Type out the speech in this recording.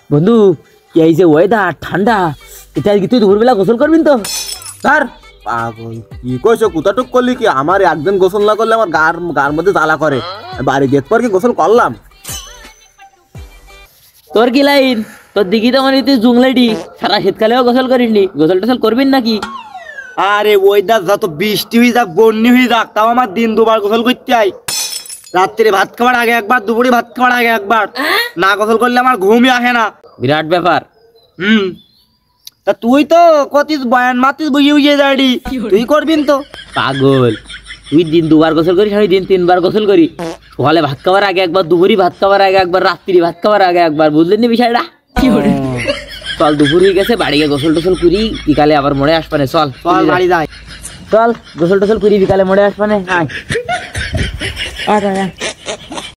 বন্ধু এই যে ওয়েদার ঠান্ডা, এটা কি তুই দুপুরবেলা গোসল করবিন তো? তার পাগল কি কইছো, কোথাটুক করলি কি? আমার একদিন গোসল না করলে আমার গার মধ্যে জ্বালা করে। বাড়ি যেত পর কি গোসল করলাম। তোর কি লাইন? তোর দিঘি তো মানে তুই জুংলাইডি, সারা শীতকালেও গোসল করিসনি, গোসল টোসল করবিন নাকি? আরে ওয়েদার যত বৃষ্টি হয়ে যাক বন্যি হয়ে যাক, তাও আমার দিন দুবার গোসল করতে হয়। রাত্রে ভাত খাওয়ার আগে একবার, দুপুরে ভাত খাওয়ার আগে একবার। না গোসল করলে আমার ঘুমই আসে না। বিরাট ব্যাপার। তা তুই তো কতিস বয়ান মাতিস বুঝিয়ে বুঝিয়ে দাঁড়ি, তুই করবিন তো? পাগল, তুই দিন দুবার গোসল করিস, আমি দিন তিনবার গোসল করি। সকালে ভাত খাওয়ার আগে একবার, দুপুরি ভাত খাওয়ার আগে একবার, রাত্রি ভাত খাওয়ার আগে একবার। বুঝলেন না বিষয়টা? চল দুপুর হয়ে গেছে, বাড়ি গিয়ে গোসল টোসল করি, বিকালে আবার মোড়ে আসবানে। চল চল বাড়ি যাই। চল গোসল টোসল করি, বিকালে মোড়ে আসবানে। আয়।